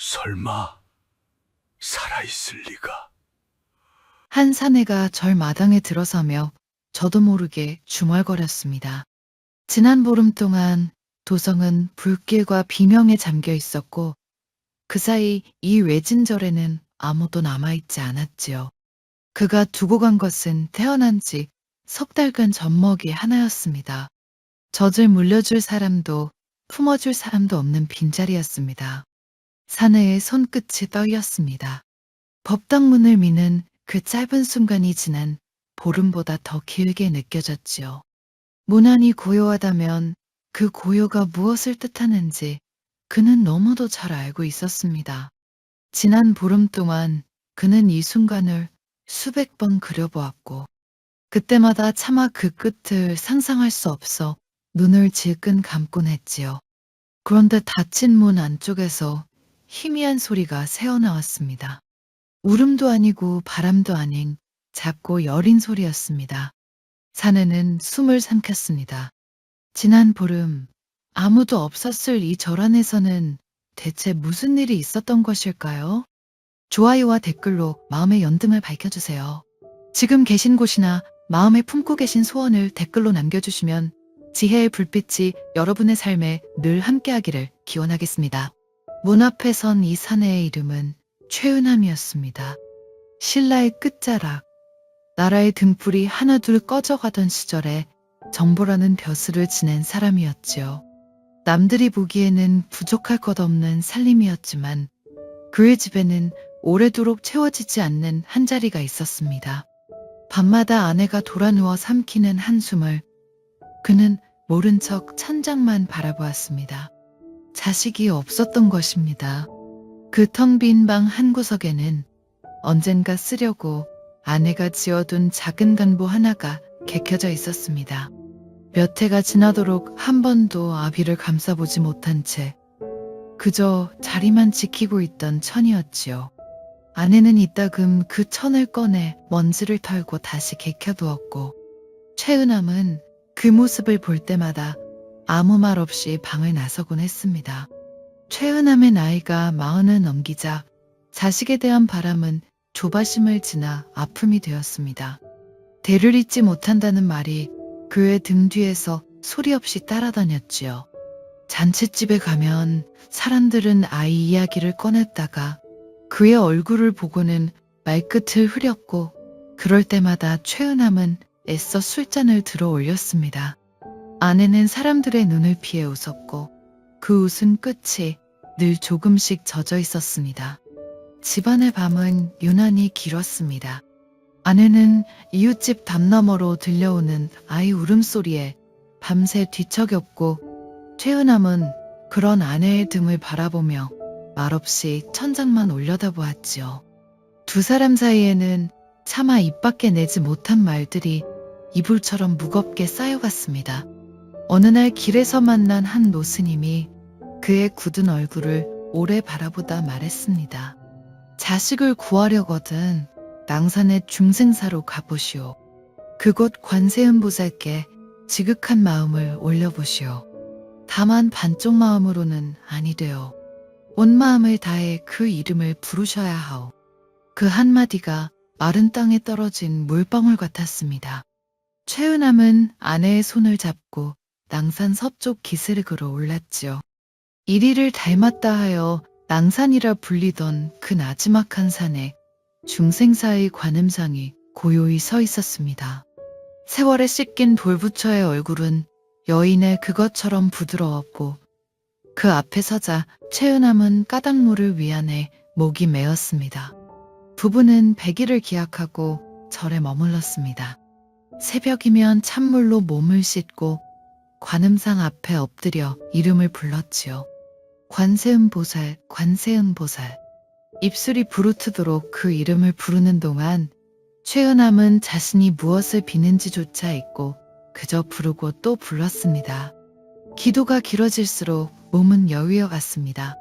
설마 살아있을 리가. 한 사내가 절 마당에 들어서며 저도 모르게 중얼거렸습니다. 지난 보름 동안 도성은 불길과 비명에 잠겨 있었고 그 사이 이 외진절에는 아무도 남아있지 않았지요. 그가 두고 간 것은 태어난 지 석 달간 젖먹이 하나였습니다. 젖을 물려줄 사람도 품어줄 사람도 없는 빈자리였습니다. 사내의 손끝이 떨렸습니다. 법당문을 미는 그 짧은 순간이 지난 보름보다 더 길게 느껴졌지요. 무난히 고요하다면 그 고요가 무엇을 뜻하는지 그는 너무도 잘 알고 있었습니다. 지난 보름 동안 그는 이 순간을 수백 번 그려보았고 그때마다 차마 그 끝을 상상할 수 없어 눈을 질끈 감곤 했지요. 그런데 닫힌 문 안쪽에서 희미한 소리가 새어나왔습니다. 울음도 아니고 바람도 아닌 작고 여린 소리였습니다. 사내는 숨을 삼켰습니다. 지난 보름 아무도 없었을 이 절 안에서는 대체 무슨 일이 있었던 것일까요? 좋아요와 댓글로 마음의 연등을 밝혀주세요. 지금 계신 곳이나 마음에 품고 계신 소원을 댓글로 남겨주시면 지혜의 불빛이 여러분의 삶에 늘 함께하기를 기원하겠습니다. 문 앞에 선 이 사내의 이름은 최은함이었습니다. 신라의 끝자락, 나라의 등불이 하나둘 꺼져가던 시절에 정보라는 벼슬을 지낸 사람이었지요. 남들이 보기에는 부족할 것 없는 살림이었지만 그의 집에는 오래도록 채워지지 않는 한 자리가 있었습니다. 밤마다 아내가 돌아누워 삼키는 한숨을 그는 모른 척 천장만 바라보았습니다. 자식이 없었던 것입니다. 그 텅 빈 방 한 구석에는 언젠가 쓰려고 아내가 지어둔 작은 간보 하나가 개켜져 있었습니다. 몇 해가 지나도록 한 번도 아비를 감싸보지 못한 채 그저 자리만 지키고 있던 천이었지요. 아내는 이따금 그 천을 꺼내 먼지를 털고 다시 개켜두었고 최은함은 그 모습을 볼 때마다 아무 말 없이 방을 나서곤 했습니다. 최은함의 나이가 40을 넘기자 자식에 대한 바람은 조바심을 지나 아픔이 되었습니다. 대를 잇지 못한다는 말이 그의 등 뒤에서 소리 없이 따라다녔지요. 잔칫집에 가면 사람들은 아이 이야기를 꺼냈다가 그의 얼굴을 보고는 말끝을 흐렸고 그럴 때마다 최은함은 애써 술잔을 들어 올렸습니다. 아내는 사람들의 눈을 피해 웃었고 그 웃음 끝이 늘 조금씩 젖어 있었습니다. 집안의 밤은 유난히 길었습니다. 아내는 이웃집 담너머로 들려오는 아이 울음소리에 밤새 뒤척였고 최은함은 그런 아내의 등을 바라보며 말없이 천장만 올려다보았지요. 두 사람 사이에는 차마 입 밖에 내지 못한 말들이 이불처럼 무겁게 쌓여갔습니다. 어느 날 길에서 만난 한 노스님이 그의 굳은 얼굴을 오래 바라보다 말했습니다. 자식을 구하려거든 낭산의 중생사로 가보시오. 그곳 관세음보살께 지극한 마음을 올려보시오. 다만 반쪽 마음으로는 아니되어 온 마음을 다해 그 이름을 부르셔야 하오. 그 한마디가 마른 땅에 떨어진 물방울 같았습니다. 최은함은 아내의 손을 잡고 낭산 서쪽 기슭으로 올랐지요. 이리를 닮았다 하여 낭산이라 불리던 그 나지막한 산에 중생사의 관음상이 고요히 서 있었습니다. 세월에 씻긴 돌부처의 얼굴은 여인의 그것처럼 부드러웠고 그 앞에 서자 최은함은 까닭물을 위안해 목이 메었습니다. 부부는 100일을 기약하고 절에 머물렀습니다. 새벽이면 찬물로 몸을 씻고 관음상 앞에 엎드려 이름을 불렀지요. 관세음보살, 관세음보살. 입술이 부르트도록 그 이름을 부르는 동안 최은함은 자신이 무엇을 비는지조차 잊고 그저 부르고 또 불렀습니다. 기도가 길어질수록 몸은 여위어 갔습니다.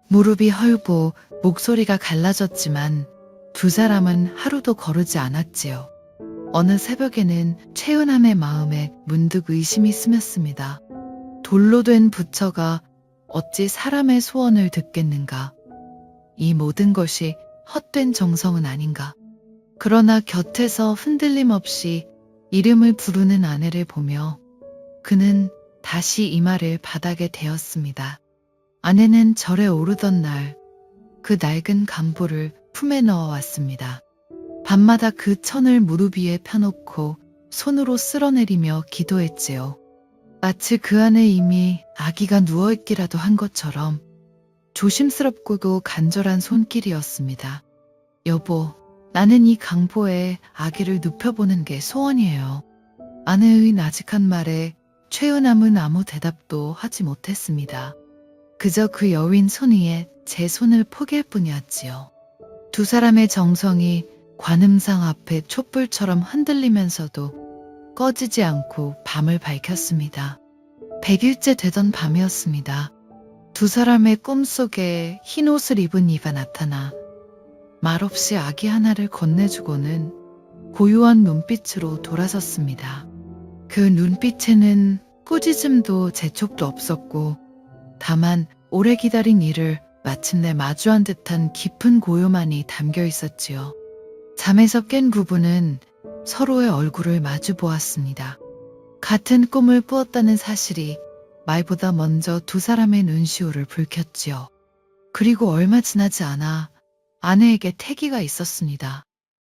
무릎이 헐고 목소리가 갈라졌지만 두 사람은 하루도 거르지 않았지요. 어느 새벽에는 최은함의 마음에 문득 의심이 스쳤습니다. 돌로 된 부처가 어찌 사람의 소원을 듣겠는가? 이 모든 것이 헛된 정성은 아닌가. 그러나 곁에서 흔들림 없이 이름을 부르는 아내를 보며 그는 다시 이 말을 바닥에 대었습니다. 아내는 절에 오르던 날 그 낡은 간보를 품에 넣어 왔습니다. 밤마다 그 천을 무릎 위에 펴놓고 손으로 쓸어내리며 기도했지요. 마치 그 안에 이미 아기가 누워있기라도 한 것처럼 조심스럽고도 간절한 손길이었습니다. 여보, 나는 이 강보에 아기를 눕혀보는 게 소원이에요. 아내의 나직한 말에 최은함은 아무 대답도 하지 못했습니다. 그저 그 여윈 손 위에 제 손을 포기할 뿐이었지요. 두 사람의 정성이 관음상 앞에 촛불처럼 흔들리면서도 꺼지지 않고 밤을 밝혔습니다. 100일째 되던 밤이었습니다. 두 사람의 꿈속에 흰 옷을 입은 이가 나타나 말없이 아기 하나를 건네주고는 고요한 눈빛으로 돌아섰습니다. 그 눈빛에는 꾸짖음도 재촉도 없었고 다만 오래 기다린 이를 마침내 마주한 듯한 깊은 고요만이 담겨 있었지요. 잠에서 깬 부부는 서로의 얼굴을 마주 보았습니다. 같은 꿈을 꾸었다는 사실이 말보다 먼저 두 사람의 눈시울을 붉혔지요. 그리고 얼마 지나지 않아 아내에게 태기가 있었습니다.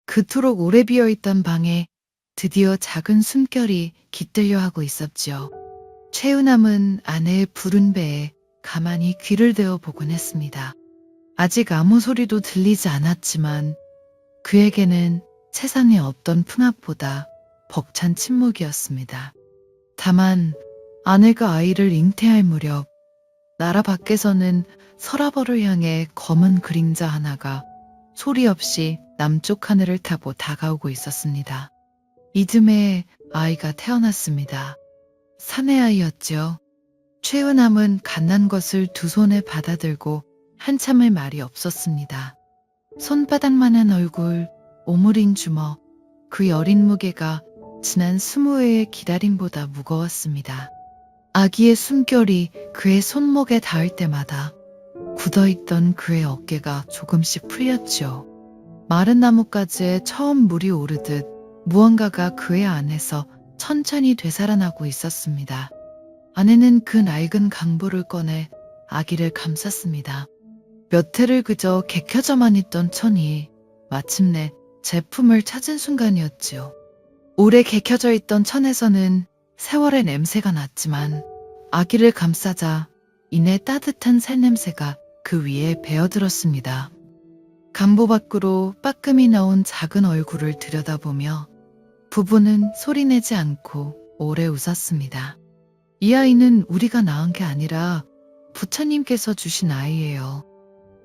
그토록 오래 비어있던 방에 드디어 작은 숨결이 깃들려 하고 있었지요. 최은함은 아내의 부른 배에 가만히 귀를 대어 보곤 했습니다. 아직 아무 소리도 들리지 않았지만 그에게는 세상의 어떤 풍압보다 벅찬 침묵이었습니다. 다만 아내가 아이를 잉태할 무렵 나라 밖에서는 서라벌을 향해 검은 그림자 하나가 소리 없이 남쪽 하늘을 타고 다가오고 있었습니다. 이듬해 아이가 태어났습니다. 사내 아이였죠. 최은함은 갓난 것을 두 손에 받아들고 한참을 말이 없었습니다. 손바닥만한 얼굴, 오므린 주먹, 그 여린 무게가 지난 20회의 기다림보다 무거웠습니다. 아기의 숨결이 그의 손목에 닿을 때마다 굳어있던 그의 어깨가 조금씩 풀렸지요. 마른 나뭇가지에 처음 물이 오르듯 무언가가 그의 안에서 천천히 되살아나고 있었습니다. 아내는 그 낡은 강보를 꺼내 아기를 감쌌습니다. 몇 해를 그저 개켜져만 있던 천이 마침내 제품을 찾은 순간이었지요. 오래 개켜져 있던 천에서는 세월의 냄새가 났지만 아기를 감싸자 이내 따뜻한 살냄새가 그 위에 배어들었습니다. 간보 밖으로 빠끔히 나온 작은 얼굴을 들여다보며 부부는 소리내지 않고 오래 웃었습니다. 이 아이는 우리가 낳은 게 아니라 부처님께서 주신 아이예요.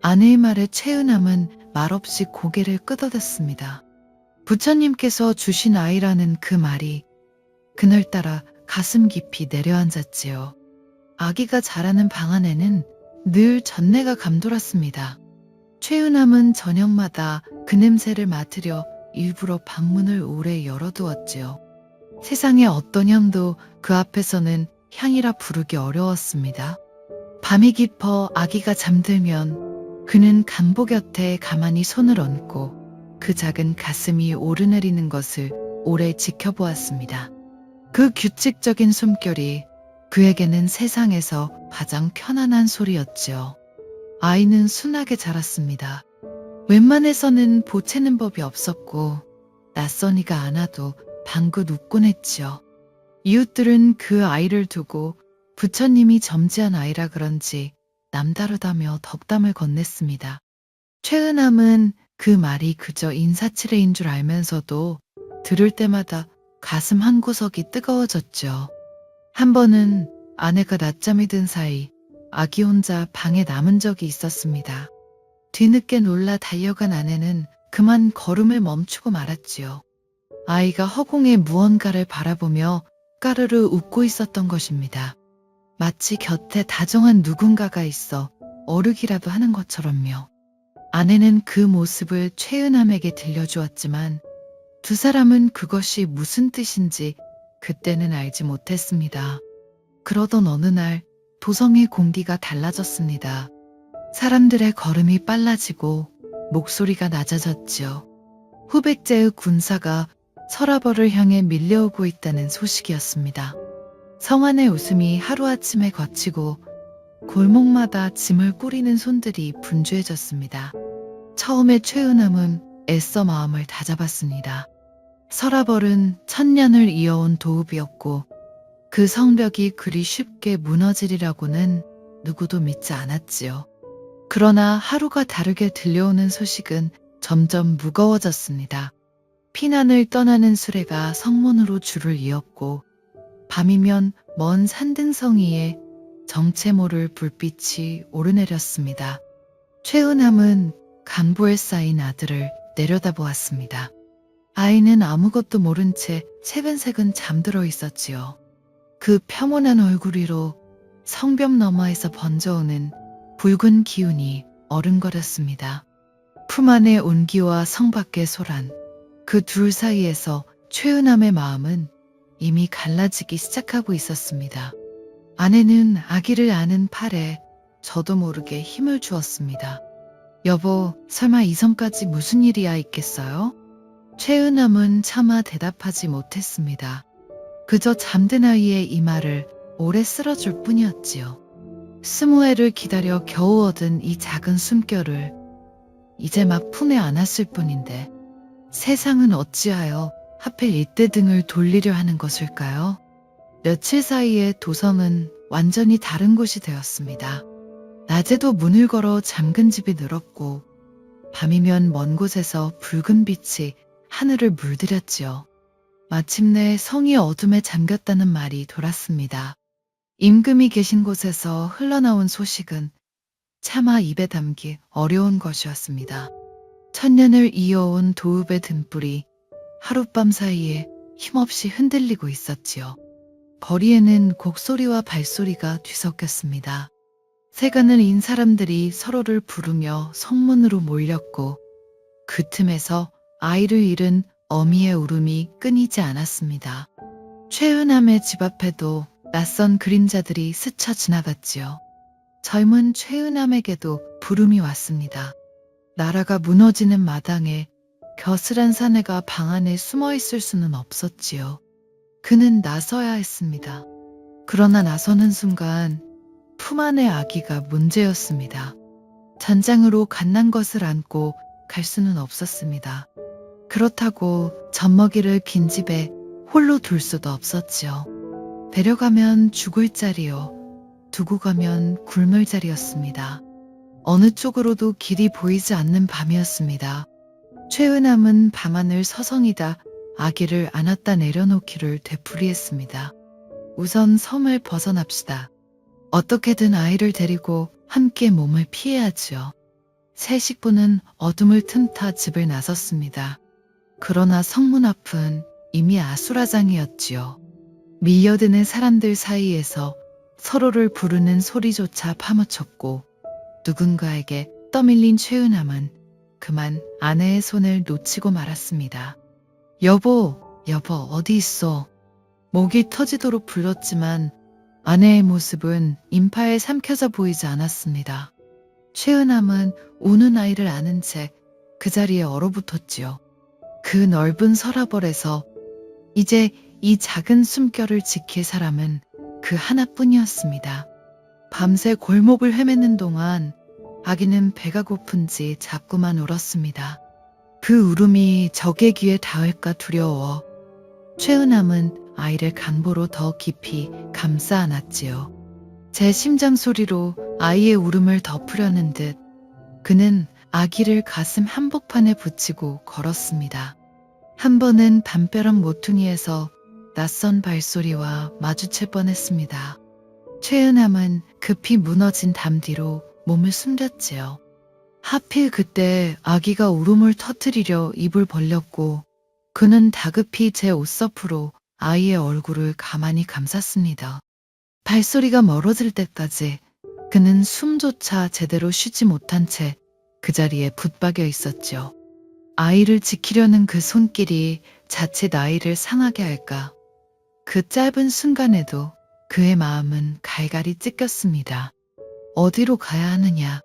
아내의 말에 최은함은 말없이 고개를 끄덕였습니다. 부처님께서 주신 아이라는 그 말이 그날따라 가슴 깊이 내려앉았지요. 아기가 자라는 방 안에는 늘 전내가 감돌았습니다. 최은함은 저녁마다 그 냄새를 맡으려 일부러 방문을 오래 열어두었지요. 세상의 어떤 향도 그 앞에서는 향이라 부르기 어려웠습니다. 밤이 깊어 아기가 잠들면 그는 간보 곁에 가만히 손을 얹고 그 작은 가슴이 오르내리는 것을 오래 지켜보았습니다. 그 규칙적인 숨결이 그에게는 세상에서 가장 편안한 소리였지요. 아이는 순하게 자랐습니다. 웬만해서는 보채는 법이 없었고 낯선이가 않아도 방긋 웃곤 했지요. 이웃들은 그 아이를 두고 부처님이 점지한 아이라 그런지 남다르다며 덕담을 건넸습니다. 최은함은 그 말이 그저 인사치레인 줄 알면서도 들을 때마다 가슴 한구석이 뜨거워졌죠. 한 번은 아내가 낮잠이 든 사이 아기 혼자 방에 남은 적이 있었습니다. 뒤늦게 놀라 달려간 아내는 그만 걸음을 멈추고 말았지요. 아이가 허공에 무언가를 바라보며 까르르 웃고 있었던 것입니다. 마치 곁에 다정한 누군가가 있어 어르기라도 하는 것처럼요. 아내는 그 모습을 최은함에게 들려주었지만 두 사람은 그것이 무슨 뜻인지 그때는 알지 못했습니다. 그러던 어느 날 도성의 공기가 달라졌습니다. 사람들의 걸음이 빨라지고 목소리가 낮아졌지요. 후백제의 군사가 서라벌을 향해 밀려오고 있다는 소식이었습니다. 성 안의 웃음이 하루아침에 걷히고 골목마다 짐을 꾸리는 손들이 분주해졌습니다. 처음에 최은함은 애써 마음을 다잡았습니다. 서라벌은 천년을 이어온 도읍이었고 그 성벽이 그리 쉽게 무너지리라고는 누구도 믿지 않았지요. 그러나 하루가 다르게 들려오는 소식은 점점 무거워졌습니다. 피난을 떠나는 수레가 성문으로 줄을 이었고 밤이면 먼 산등성 위에 정체 모를 불빛이 오르내렸습니다. 최은함은 강보에 쌓인 아들을 내려다보았습니다. 아이는 아무것도 모른 채 새근새근 잠들어 있었지요. 그 평온한 얼굴 위로 성벽 너머에서 번져오는 붉은 기운이 어른거렸습니다. 품 안의 온기와 성 밖의 소란, 그 둘 사이에서 최은함의 마음은 이미 갈라지기 시작하고 있었습니다. 아내는 아기를 안은 팔에 저도 모르게 힘을 주었습니다. 여보, 설마 이 섬까지 무슨 일이야 있겠어요? 최은함은 차마 대답하지 못했습니다. 그저 잠든 아이의 이마를 오래 쓸어줄 뿐이었지요. 20회를 기다려 겨우 얻은 이 작은 숨결을 이제 막 품에 안았을 뿐인데 세상은 어찌하여 하필 이때 등을 돌리려 하는 것일까요? 며칠 사이에 도성은 완전히 다른 곳이 되었습니다. 낮에도 문을 걸어 잠근 집이 늘었고 밤이면 먼 곳에서 붉은 빛이 하늘을 물들였지요. 마침내 성이 어둠에 잠겼다는 말이 돌았습니다. 임금이 계신 곳에서 흘러나온 소식은 차마 입에 담기 어려운 것이었습니다. 천년을 이어온 도읍의 등불이 하룻밤 사이에 힘없이 흔들리고 있었지요. 거리에는 곡소리와 발소리가 뒤섞였습니다. 세간을 인 사람들이 서로를 부르며 성문으로 몰렸고 그 틈에서 아이를 잃은 어미의 울음이 끊이지 않았습니다. 최은함의 집 앞에도 낯선 그림자들이 스쳐 지나갔지요. 젊은 최은함에게도 부름이 왔습니다. 나라가 무너지는 마당에 겨슬한 사내가 방 안에 숨어 있을 수는 없었지요. 그는 나서야 했습니다. 그러나 나서는 순간 품 안의 아기가 문제였습니다. 잔장으로 갓난 것을 안고 갈 수는 없었습니다. 그렇다고 젖먹이를 긴 집에 홀로 둘 수도 없었지요. 데려가면 죽을 자리요, 두고 가면 굶을 자리였습니다. 어느 쪽으로도 길이 보이지 않는 밤이었습니다. 최은함은 밤하늘 서성이다 아기를 안았다 내려놓기를 되풀이했습니다. 우선 섬을 벗어납시다. 어떻게든 아이를 데리고 함께 몸을 피해야지요. 새 식구는 어둠을 틈타 집을 나섰습니다. 그러나 성문 앞은 이미 아수라장이었지요. 밀려드는 사람들 사이에서 서로를 부르는 소리조차 파묻혔고 누군가에게 떠밀린 최은함은 그만 아내의 손을 놓치고 말았습니다. 여보, 여보 어디 있어? 목이 터지도록 불렀지만 아내의 모습은 인파에 삼켜져 보이지 않았습니다. 최은함은 우는 아이를 안은 채 그 자리에 얼어붙었지요. 그 넓은 서라벌에서 이제 이 작은 숨결을 지킬 사람은 그 하나뿐이었습니다. 밤새 골목을 헤매는 동안 아기는 배가 고픈지 자꾸만 울었습니다. 그 울음이 적의 귀에 닿을까 두려워 최은함은 아이를 강보로 더 깊이 감싸 안았지요. 제 심장 소리로 아이의 울음을 덮으려는 듯 그는 아기를 가슴 한복판에 붙이고 걸었습니다. 한 번은 담벼락 모퉁이에서 낯선 발소리와 마주칠 뻔했습니다. 최은함은 급히 무너진 담 뒤로 몸을 숨겼지요. 하필 그때 아기가 울음을 터뜨리려 입을 벌렸고 그는 다급히 제 옷서프로 아이의 얼굴을 가만히 감쌌습니다. 발소리가 멀어질 때까지 그는 숨조차 제대로 쉬지 못한 채 그 자리에 붙박여 있었지요. 아이를 지키려는 그 손길이 자칫 아이를 상하게 할까. 그 짧은 순간에도 그의 마음은 갈갈이 찢겼습니다. 어디로 가야 하느냐.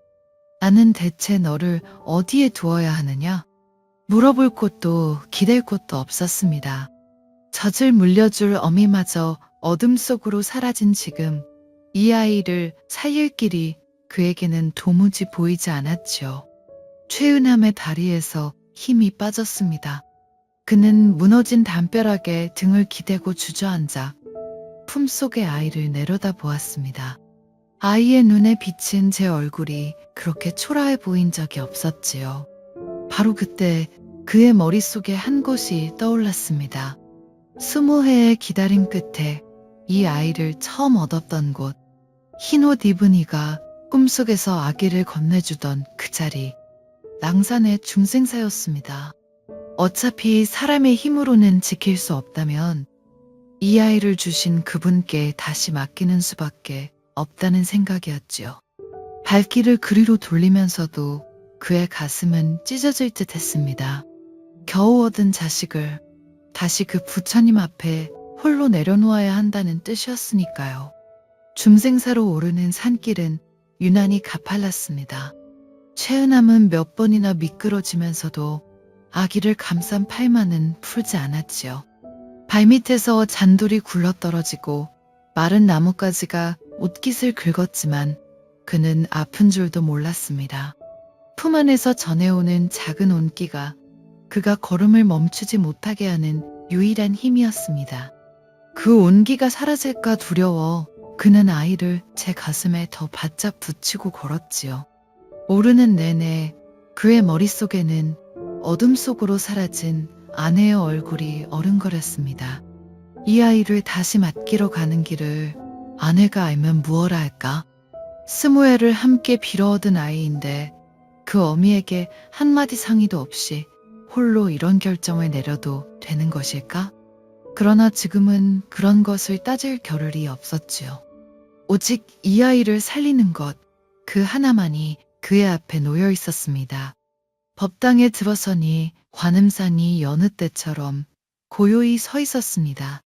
나는 대체 너를 어디에 두어야 하느냐? 물어볼 곳도 기댈 곳도 없었습니다. 젖을 물려줄 어미마저 어둠 속으로 사라진 지금 이 아이를 살릴 길이 그에게는 도무지 보이지 않았지요. 최은함의 다리에서 힘이 빠졌습니다. 그는 무너진 담벼락에 등을 기대고 주저앉아 품속의 아이를 내려다 보았습니다. 아이의 눈에 비친 제 얼굴이 그렇게 초라해 보인 적이 없었지요. 바로 그때 그의 머릿속에 한 곳이 떠올랐습니다. 20해의 기다림 끝에 이 아이를 처음 얻었던 곳, 흰옷 입은 이가 꿈속에서 아기를 건네주던 그 자리, 낭산의 중생사였습니다. 어차피 사람의 힘으로는 지킬 수 없다면 이 아이를 주신 그분께 다시 맡기는 수밖에 없다는 생각이었지요. 발길을 그리로 돌리면서도 그의 가슴은 찢어질 듯 했습니다. 겨우 얻은 자식을 다시 그 부처님 앞에 홀로 내려놓아야 한다는 뜻이었으니까요. 중생사로 오르는 산길은 유난히 가팔랐습니다. 최은함은 몇 번이나 미끄러지면서도 아기를 감싼 팔만은 풀지 않았지요. 발밑에서 잔돌이 굴러떨어지고 마른 나뭇가지가 옷깃을 긁었지만 그는 아픈 줄도 몰랐습니다. 품 안에서 전해오는 작은 온기가 그가 걸음을 멈추지 못하게 하는 유일한 힘이었습니다. 그 온기가 사라질까 두려워 그는 아이를 제 가슴에 더 바짝 붙이고 걸었지요. 오르는 내내 그의 머릿속에는 어둠 속으로 사라진 아내의 얼굴이 어른거렸습니다. 이 아이를 다시 맡기러 가는 길을 아내가 알면 무엇라 할까? 20회를 함께 빌어 얻은 아이인데 그 어미에게 한마디 상의도 없이 홀로 이런 결정을 내려도 되는 것일까? 그러나 지금은 그런 것을 따질 겨를이 없었지요. 오직 이 아이를 살리는 것, 그 하나만이 그의 앞에 놓여 있었습니다. 법당에 들어서니 관음상이 여느 때처럼 고요히 서 있었습니다.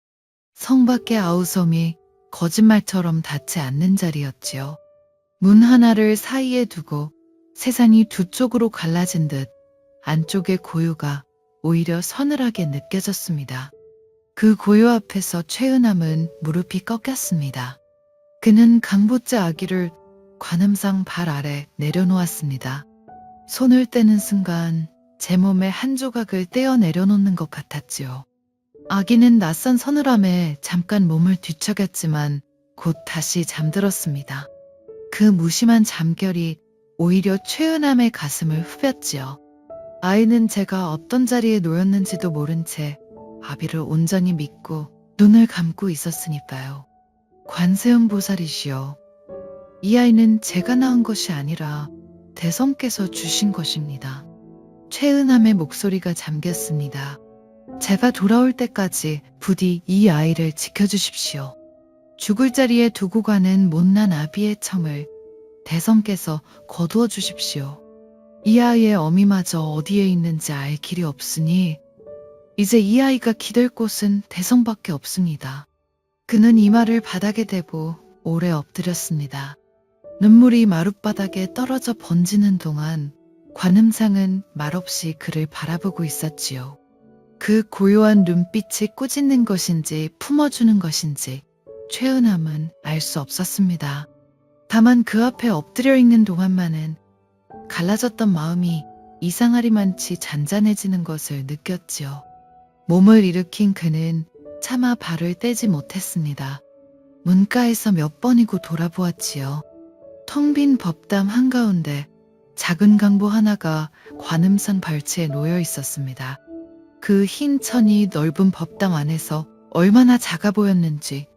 성 밖의 아우성이 거짓말처럼 닿지 않는 자리였지요. 문 하나를 사이에 두고 세상이 두 쪽으로 갈라진 듯 안쪽의 고요가 오히려 서늘하게 느껴졌습니다. 그 고요 앞에서 최은함은 무릎이 꺾였습니다. 그는 강보째 아기를 관음상 발 아래 내려놓았습니다. 손을 떼는 순간 제 몸의 한 조각을 떼어 내려놓는 것 같았지요. 아기는 낯선 서늘함에 잠깐 몸을 뒤척였지만 곧 다시 잠들었습니다. 그 무심한 잠결이 오히려 최은함의 가슴을 후볐지요. 아이는 제가 어떤 자리에 놓였는지도 모른 채 아비를 온전히 믿고 눈을 감고 있었으니까요. 관세음 보살이시여, 이 아이는 제가 낳은 것이 아니라 대성께서 주신 것입니다. 최은함의 목소리가 잠겼습니다. 제가 돌아올 때까지 부디 이 아이를 지켜주십시오. 죽을 자리에 두고 가는 못난 아비의 청을 대성께서 거두어 주십시오. 이 아이의 어미마저 어디에 있는지 알 길이 없으니 이제 이 아이가 기댈 곳은 대성밖에 없습니다. 그는 이 말을 바닥에 대고 오래 엎드렸습니다. 눈물이 마룻바닥에 떨어져 번지는 동안 관음상은 말없이 그를 바라보고 있었지요. 그 고요한 눈빛이 꾸짖는 것인지 품어주는 것인지 최은함은 알 수 없었습니다. 다만 그 앞에 엎드려 있는 동안만은 갈라졌던 마음이 이상하리만치 잔잔해지는 것을 느꼈지요. 몸을 일으킨 그는 차마 발을 떼지 못했습니다. 문가에서 몇 번이고 돌아보았지요. 텅 빈 법당 한가운데 작은 강보 하나가 관음상 발치에 놓여 있었습니다. 그 흰 천이 넓은 법당 안에서 얼마나 작아 보였는지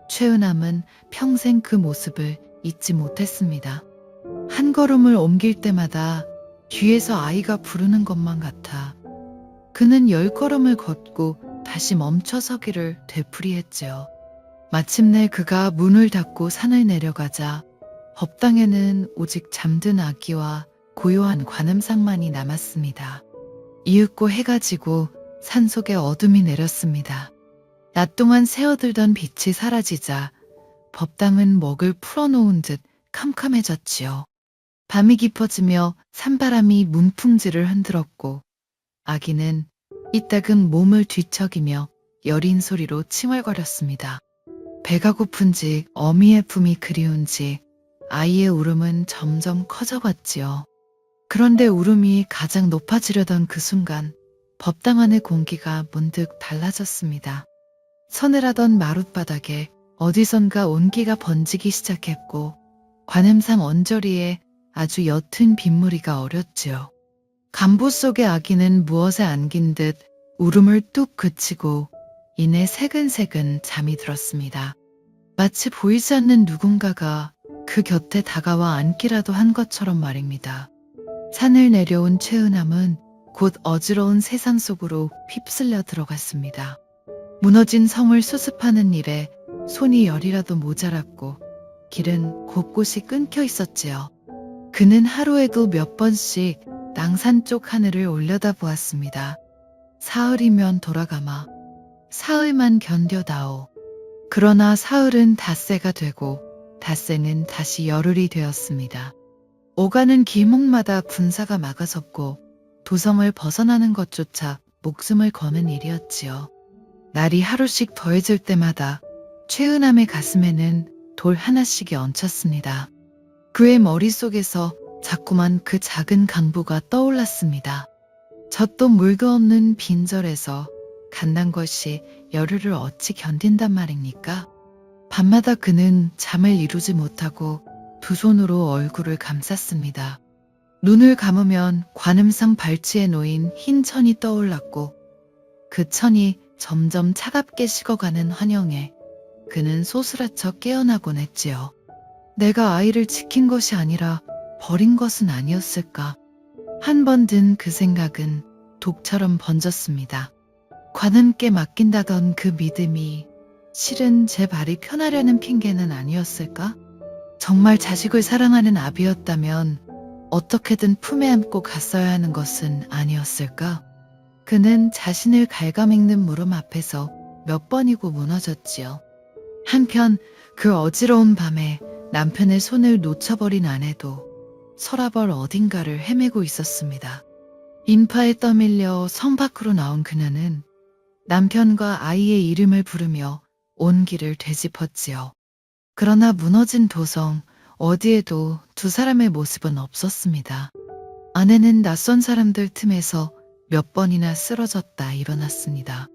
최은함은 평생 그 모습을 잊지 못했습니다. 한 걸음을 옮길 때마다 뒤에서 아이가 부르는 것만 같아 그는 10걸음을 걷고 다시 멈춰서기를 되풀이했지요. 마침내 그가 문을 닫고 산을 내려가자 법당에는 오직 잠든 아기와 고요한 관음상만이 남았습니다. 이윽고 해가 지고 산속에 어둠이 내렸습니다. 낮 동안 새어들던 빛이 사라지자 법당은 먹을 풀어놓은 듯 캄캄해졌지요. 밤이 깊어지며 산바람이 문풍지를 흔들었고 아기는 이따금 몸을 뒤척이며 여린 소리로 칭얼거렸습니다. 배가 고픈지 어미의 품이 그리운지 아이의 울음은 점점 커져갔지요. 그런데 울음이 가장 높아지려던 그 순간 법당 안의 공기가 문득 달라졌습니다. 서늘하던 마룻바닥에 어디선가 온기가 번지기 시작했고 관음상 언저리에 아주 옅은 빗무리가 어렸지요. 간보 속의 아기는 무엇에 안긴 듯 울음을 뚝 그치고 이내 새근새근 잠이 들었습니다. 마치 보이지 않는 누군가가 그 곁에 다가와 앉기라도 한 것처럼 말입니다. 산을 내려온 최은함은 곧 어지러운 세상 속으로 휩쓸려 들어갔습니다. 무너진 성을 수습하는 일에 손이 열이라도 모자랐고 길은 곳곳이 끊겨 있었지요. 그는 하루에도 몇 번씩 낭산 쪽 하늘을 올려다보았습니다. 사흘이면 돌아가마, 사흘만 견뎌다오. 그러나 사흘은 닷새가 되고 닷새는 다시 열흘이 되었습니다. 오가는 길목마다 군사가 막아섰고 도성을 벗어나는 것조차 목숨을 거는 일이었지요. 날이 하루씩 더해질 때마다 최은함의 가슴에는 돌 하나씩이 얹혔습니다. 그의 머릿속에서 자꾸만 그 작은 강부가 떠올랐습니다. 젖도 물도 없는 빈절에서 갓난 것이 열흘을 어찌 견딘단 말입니까? 밤마다 그는 잠을 이루지 못하고 두 손으로 얼굴을 감쌌습니다. 눈을 감으면 관음상 발치에 놓인 흰 천이 떠올랐고 그 천이 점점 차갑게 식어가는 환영에 그는 소스라쳐 깨어나곤 했지요. 내가 아이를 지킨 것이 아니라 버린 것은 아니었을까? 한 번 든 그 생각은 독처럼 번졌습니다. 관음께 맡긴다던 그 믿음이 실은 제 발이 편하려는 핑계는 아니었을까? 정말 자식을 사랑하는 아비였다면 어떻게든 품에 안고 갔어야 하는 것은 아니었을까? 그는 자신을 갉아먹는 물음 앞에서 몇 번이고 무너졌지요. 한편 그 어지러운 밤에 남편의 손을 놓쳐버린 아내도 서라벌 어딘가를 헤매고 있었습니다. 인파에 떠밀려 성 밖으로 나온 그녀는 남편과 아이의 이름을 부르며 온 길을 되짚었지요. 그러나 무너진 도성 어디에도 두 사람의 모습은 없었습니다. 아내는 낯선 사람들 틈에서 몇 번이나 쓰러졌다 일어났습니다.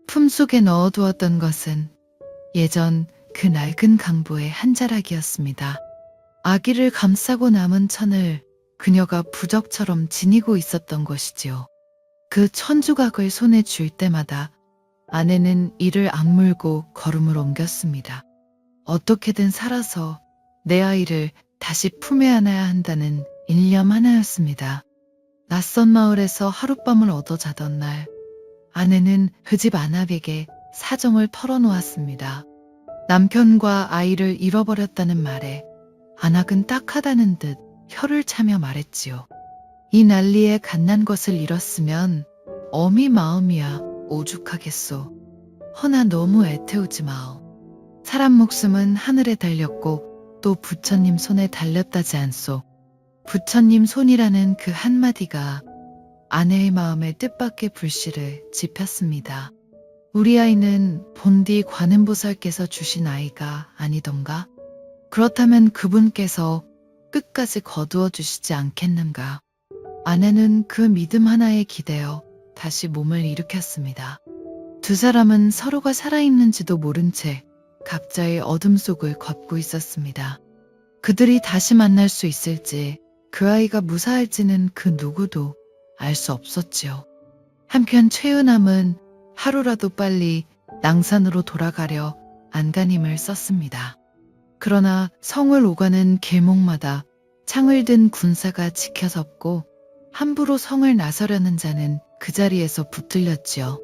품속에 넣어두었던 것은 예전 그 낡은 강보의 한 자락이었습니다. 아기를 감싸고 남은 천을 그녀가 부적처럼 지니고 있었던 것이지요. 그 천조각을 손에 쥘 때마다 아내는 이를 악물고 걸음을 옮겼습니다. 어떻게든 살아서 내 아이를 다시 품에 안아야 한다는 일념 하나였습니다. 낯선 마을에서 하룻밤을 얻어 자던 날, 아내는 그 집 안압에게 사정을 털어놓았습니다. 남편과 아이를 잃어버렸다는 말에 안악은 딱하다는 듯 혀를 차며 말했지요. 이 난리에 갓난 것을 잃었으면 어미 마음이야 오죽하겠소. 허나 너무 애태우지 마오. 사람 목숨은 하늘에 달렸고 또 부처님 손에 달렸다지 않소. 부처님 손이라는 그 한마디가 아내의 마음에 뜻밖의 불씨를 지폈습니다. 우리 아이는 본디 관음보살께서 주신 아이가 아니던가? 그렇다면 그분께서 끝까지 거두어 주시지 않겠는가? 아내는 그 믿음 하나에 기대어 다시 몸을 일으켰습니다. 두 사람은 서로가 살아있는지도 모른 채 각자의 어둠 속을 걷고 있었습니다. 그들이 다시 만날 수 있을지, 그 아이가 무사할지는 그 누구도 알 수 없었지요. 한편 최은함은 하루라도 빨리 낭산으로 돌아가려 안간힘을 썼습니다. 그러나 성을 오가는 길목마다 창을 든 군사가 지켜섰고 함부로 성을 나서려는 자는 그 자리에서 붙들렸지요.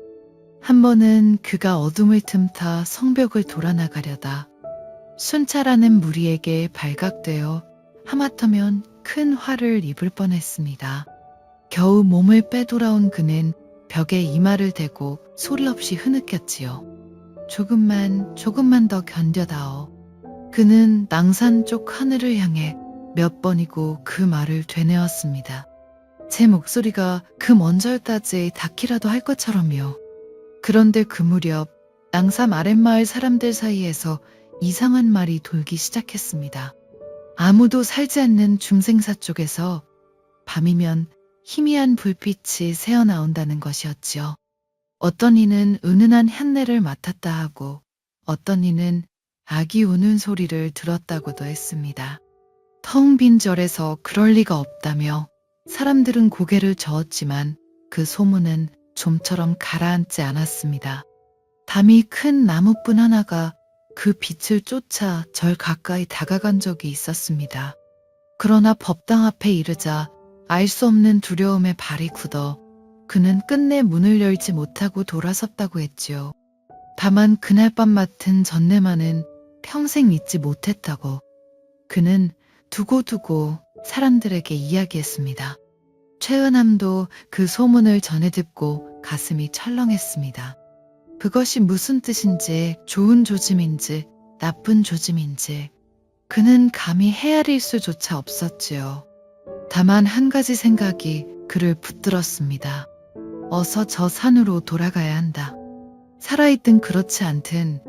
한 번은 그가 어둠을 틈타 성벽을 돌아나가려다 순찰하는 무리에게 발각되어 하마터면 큰 화를 입을 뻔했습니다. 겨우 몸을 빼돌아온 그는 벽에 이마를 대고 소리 없이 흐느꼈지요. 조금만 더 견뎌다오. 그는 낭산 쪽 하늘을 향해 몇 번이고 그 말을 되뇌었습니다. 제 목소리가 그 먼저였다지 닿기라도 할 것처럼요. 그런데 그 무렵 낭삼 아랫마을 사람들 사이에서 이상한 말이 돌기 시작했습니다. 아무도 살지 않는 중생사 쪽에서 밤이면 희미한 불빛이 새어나온다는 것이었지요. 어떤 이는 은은한 향내를 맡았다 하고 어떤 이는 아기 우는 소리를 들었다고도 했습니다. 텅 빈 절에서 그럴 리가 없다며 사람들은 고개를 저었지만 그 소문은 좀처럼 가라앉지 않았습니다. 담이 큰 나무꾼 하나가 그 빛을 쫓아 절 가까이 다가간 적이 있었습니다. 그러나 법당 앞에 이르자 알 수 없는 두려움에 발이 굳어 그는 끝내 문을 열지 못하고 돌아섰다고 했지요. 다만 그날 밤 맡은 전내만은 평생 잊지 못했다고 그는 두고두고 사람들에게 이야기했습니다. 최은함도 그 소문을 전해 듣고 가슴이 철렁했습니다. 그것이 무슨 뜻인지, 좋은 조짐인지 나쁜 조짐인지 그는 감히 헤아릴 수조차 없었지요. 다만 한 가지 생각이 그를 붙들었습니다. 어서 저 산으로 돌아가야 한다. 살아있든 그렇지 않든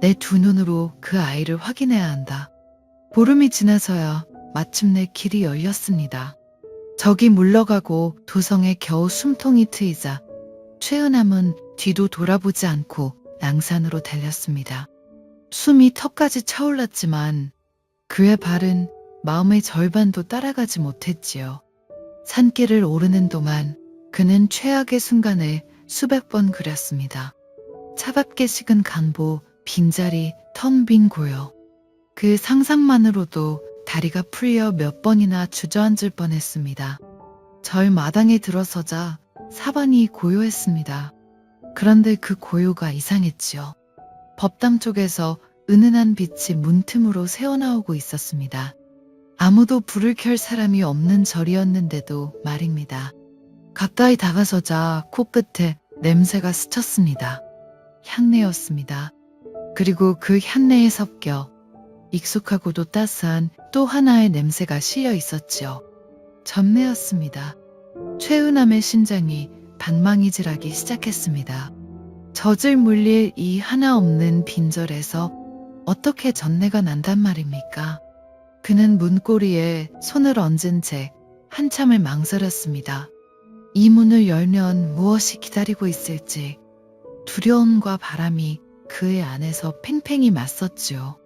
내 두 눈으로 그 아이를 확인해야 한다. 보름이 지나서야 마침내 길이 열렸습니다. 적이 물러가고 도성에 겨우 숨통이 트이자 최은함은 뒤도 돌아보지 않고 낭산으로 달렸습니다. 숨이 턱까지 차올랐지만 그의 발은 마음의 절반도 따라가지 못했지요. 산길을 오르는 동안 그는 최악의 순간을 수백 번 그렸습니다. 차갑게 식은 간보, 빈자리, 텅 빈 고요. 그 상상만으로도 다리가 풀려 몇 번이나 주저앉을 뻔했습니다. 절 마당에 들어서자 사방이 고요했습니다. 그런데 그 고요가 이상했지요. 법당 쪽에서 은은한 빛이 문틈으로 새어나오고 있었습니다. 아무도 불을 켤 사람이 없는 절이었는데도 말입니다. 가까이 다가서자 코끝에 냄새가 스쳤습니다. 향내였습니다. 그리고 그 향내에 섞여 익숙하고도 따스한 또 하나의 냄새가 실려 있었지요. 전내였습니다. 최은함의 심장이 방망이질하기 시작했습니다. 젖을 물릴 이 하나 없는 빈절에서 어떻게 전내가 난단 말입니까? 그는 문고리에 손을 얹은 채 한참을 망설였습니다. 이 문을 열면 무엇이 기다리고 있을지 두려움과 바람이 그의 안에서 팽팽히 맞섰지요.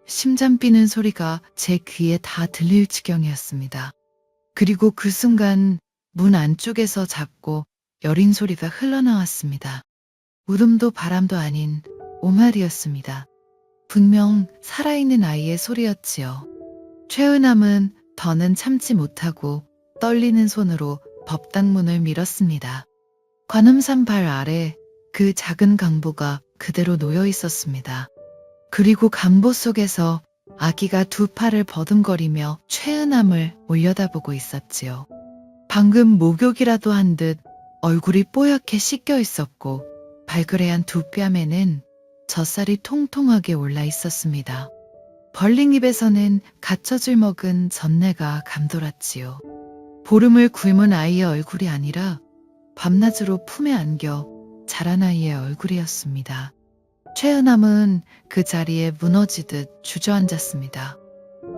심장 뛰는 소리가 제 귀에 다 들릴 지경이었습니다. 그리고 그 순간 문 안쪽에서 작고 여린 소리가 흘러나왔습니다. 울음도 바람도 아닌 오말이었습니다. 분명 살아있는 아이의 소리였지요. 최은함은 더는 참지 못하고 떨리는 손으로 법당문을 밀었습니다. 관음산 발 아래 그 작은 강보가 그대로 놓여 있었습니다. 그리고 강보 속에서 아기가 두 팔을 버둥거리며 최은함을 올려다보고 있었지요. 방금 목욕이라도 한 듯 얼굴이 뽀얗게 씻겨 있었고 발그레한 두 뺨에는 젖살이 통통하게 올라 있었습니다. 벌린 입에서는 갇혀줄 먹은 전내가 감돌았지요. 보름을 굶은 아이의 얼굴이 아니라 밤낮으로 품에 안겨 자란 아이의 얼굴이었습니다. 최은함은 그 자리에 무너지듯 주저앉았습니다.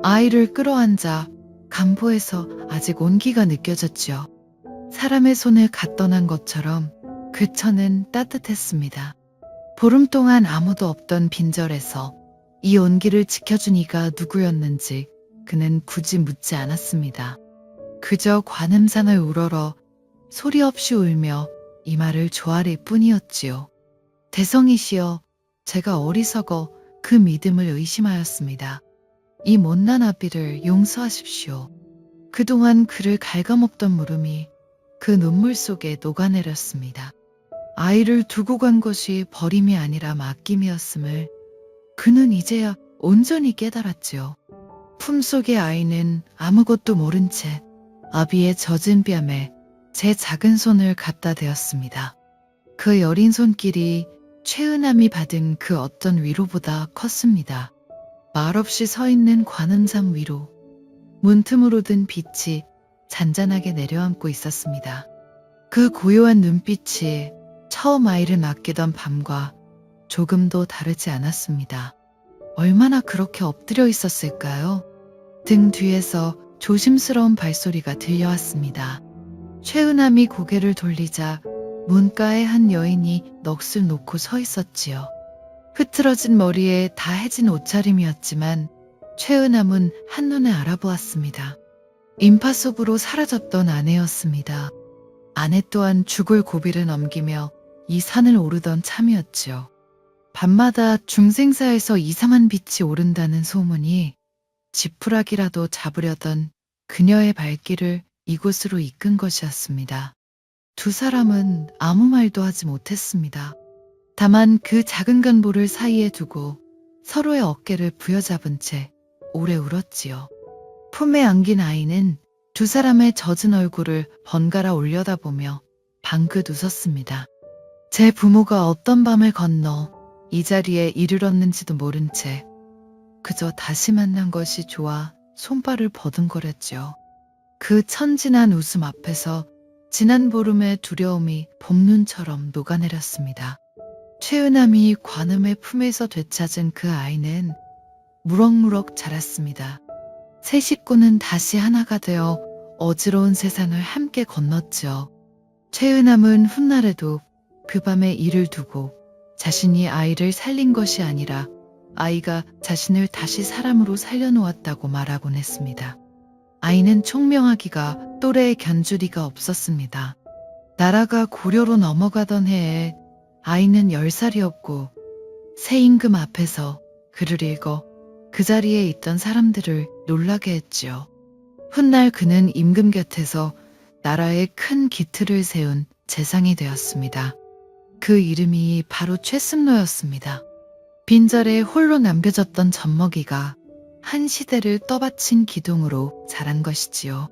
아이를 끌어안자 간보에서 아직 온기가 느껴졌지요. 사람의 손을 갖떠난 것처럼 그 처는 따뜻했습니다. 보름 동안 아무도 없던 빈절에서 이 온기를 지켜준 이가 누구였는지 그는 굳이 묻지 않았습니다. 그저 관음산을 우러러 소리 없이 울며 이 말을 조아릴 뿐이었지요. 대성이시여, 제가 어리석어 그 믿음을 의심하였습니다. 이 못난 아비를 용서하십시오. 그동안 그를 갉아먹던 물음이 그 눈물 속에 녹아내렸습니다. 아이를 두고 간 것이 버림이 아니라 맡김이었음을 그는 이제야 온전히 깨달았지요. 품속의 아이는 아무것도 모른 채 아비의 젖은 뺨에 제 작은 손을 갖다 대었습니다. 그 여린 손길이 최은함이 받은 그 어떤 위로보다 컸습니다. 말없이 서 있는 관음산 위로, 문틈으로 든 빛이 잔잔하게 내려앉고 있었습니다. 그 고요한 눈빛이 처음 아이를 맡기던 밤과 조금도 다르지 않았습니다. 얼마나 그렇게 엎드려 있었을까요? 등 뒤에서 조심스러운 발소리가 들려왔습니다. 최은함이 고개를 돌리자 문가에 한 여인이 넋을 놓고 서 있었지요. 흐트러진 머리에 다 해진 옷차림이었지만 최은함은 한눈에 알아보았습니다. 인파 속으로 사라졌던 아내였습니다. 아내 또한 죽을 고비를 넘기며 이 산을 오르던 참이었지요. 밤마다 중생사에서 이상한 빛이 오른다는 소문이 지푸라기라도 잡으려던 그녀의 발길을 이곳으로 이끈 것이었습니다. 두 사람은 아무 말도 하지 못했습니다. 다만 그 작은 간보를 사이에 두고 서로의 어깨를 부여잡은 채 오래 울었지요. 품에 안긴 아이는 두 사람의 젖은 얼굴을 번갈아 올려다보며 방긋 웃었습니다. 제 부모가 어떤 밤을 건너 이 자리에 이르렀는지도 모른 채 그저 다시 만난 것이 좋아 손발을 버둥거렸지요. 그 천진한 웃음 앞에서 지난 보름의 두려움이 봄눈처럼 녹아내렸습니다. 최은함이 관음의 품에서 되찾은 그 아이는 무럭무럭 자랐습니다. 세 식구는 다시 하나가 되어 어지러운 세상을 함께 건넜지요. 최은함은 훗날에도 그 밤에 일을 두고 자신이 아이를 살린 것이 아니라 아이가 자신을 다시 사람으로 살려놓았다고 말하곤 했습니다. 아이는 총명하기가 또래의 견주리가 없었습니다. 나라가 고려로 넘어가던 해에 아이는 10살이었고 새 임금 앞에서 글을 읽어 그 자리에 있던 사람들을 놀라게 했지요. 훗날 그는 임금 곁에서 나라에 큰 기틀을 세운 재상이 되었습니다. 그 이름이 바로 최승로였습니다. 빈절에 홀로 남겨졌던 젖먹이가 한 시대를 떠받친 기둥으로 자란 것이지요.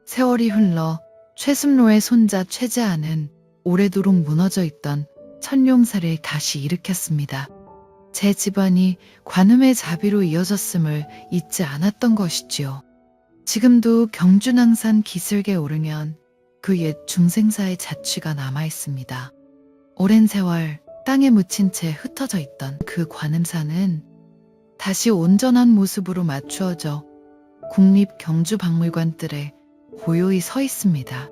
세월이 흘러 최승로의 손자 최재하는 오래도록 무너져 있던 천룡사를 다시 일으켰습니다. 제 집안이 관음의 자비로 이어졌음을 잊지 않았던 것이지요. 지금도 경주낭산 기슭에 오르면 그 옛 중생사의 자취가 남아있습니다. 오랜 세월 땅에 묻힌 채 흩어져 있던 그 관음사는 다시 온전한 모습으로 맞추어져 국립경주박물관 뜰에 고요히 서 있습니다.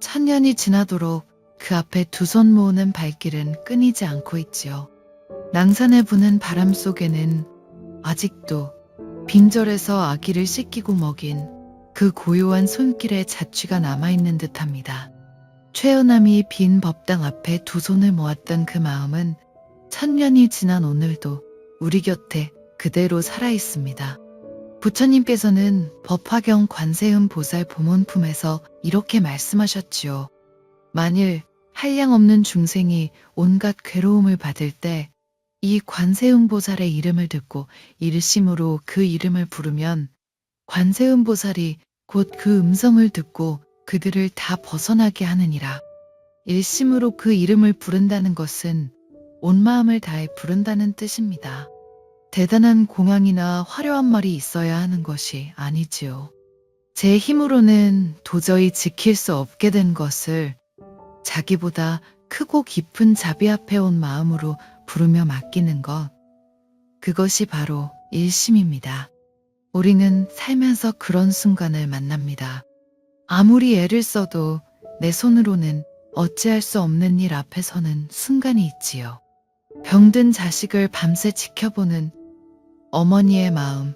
천년이 지나도록 그 앞에 두 손 모으는 발길은 끊이지 않고 있지요. 낭산에 부는 바람 속에는 아직도 빈절에서 아기를 씻기고 먹인 그 고요한 손길의 자취가 남아있는 듯합니다. 최은함이 빈 법당 앞에 두 손을 모았던 그 마음은 천년이 지난 오늘도 우리 곁에 그대로 살아있습니다. 부처님께서는 법화경 관세음 보살 보문품에서 이렇게 말씀하셨지요. 만일 한량없는 중생이 온갖 괴로움을 받을 때 이 관세음 보살의 이름을 듣고 일심으로 그 이름을 부르면 관세음 보살이 곧 그 음성을 듣고 그들을 다 벗어나게 하느니라. 일심으로 그 이름을 부른다는 것은 온 마음을 다해 부른다는 뜻입니다. 대단한 공양이나 화려한 말이 있어야 하는 것이 아니지요. 제 힘으로는 도저히 지킬 수 없게 된 것을 자기보다 크고 깊은 자비 앞에 온 마음으로 부르며 맡기는 것, 그것이 바로 일심입니다. 우리는 살면서 그런 순간을 만납니다. 아무리 애를 써도 내 손으로는 어찌할 수 없는 일 앞에 서는 순간이 있지요. 병든 자식을 밤새 지켜보는 어머니의 마음,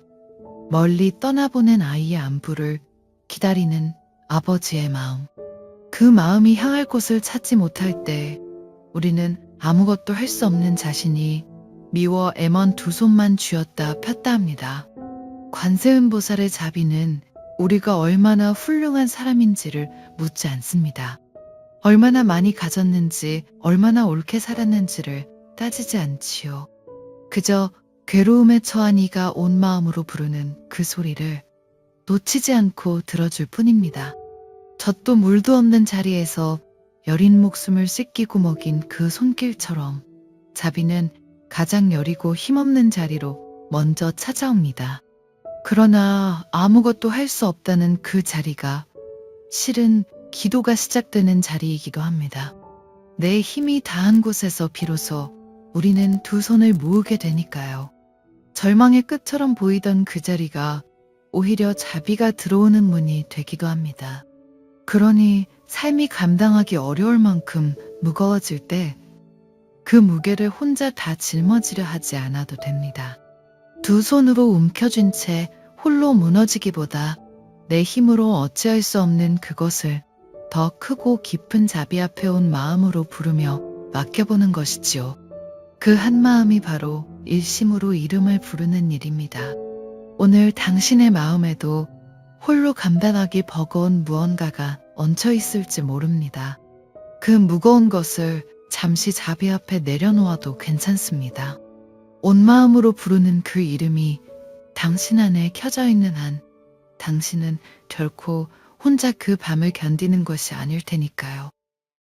멀리 떠나보낸 아이의 안부를 기다리는 아버지의 마음. 그 마음이 향할 곳을 찾지 못할 때 우리는 아무것도 할 수 없는 자신이 미워 애먼 두 손만 쥐었다 폈다 합니다. 관세음 보살의 자비는 우리가 얼마나 훌륭한 사람인지를 묻지 않습니다. 얼마나 많이 가졌는지, 얼마나 옳게 살았는지를 따지지 않지요. 그저 괴로움에 처한 이가 온 마음으로 부르는 그 소리를 놓치지 않고 들어줄 뿐입니다. 젖도 물도 없는 자리에서 여린 목숨을 씻기고 먹인 그 손길처럼 자비는 가장 여리고 힘없는 자리로 먼저 찾아옵니다. 그러나 아무것도 할 수 없다는 그 자리가 실은 기도가 시작되는 자리이기도 합니다. 내 힘이 다한 곳에서 비로소 우리는 두 손을 모으게 되니까요. 절망의 끝처럼 보이던 그 자리가 오히려 자비가 들어오는 문이 되기도 합니다. 그러니 삶이 감당하기 어려울 만큼 무거워질 때 그 무게를 혼자 다 짊어지려 하지 않아도 됩니다. 두 손으로 움켜쥔 채 홀로 무너지기보다 내 힘으로 어찌할 수 없는 그것을 더 크고 깊은 자비 앞에 온 마음으로 부르며 맡겨보는 것이지요. 그 한마음이 바로 일심으로 이름을 부르는 일입니다. 오늘 당신의 마음에도 홀로 감당하기 버거운 무언가가 얹혀 있을지 모릅니다. 그 무거운 것을 잠시 자비 앞에 내려놓아도 괜찮습니다. 온 마음으로 부르는 그 이름이 당신 안에 켜져 있는 한 당신은 결코 혼자 그 밤을 견디는 것이 아닐 테니까요.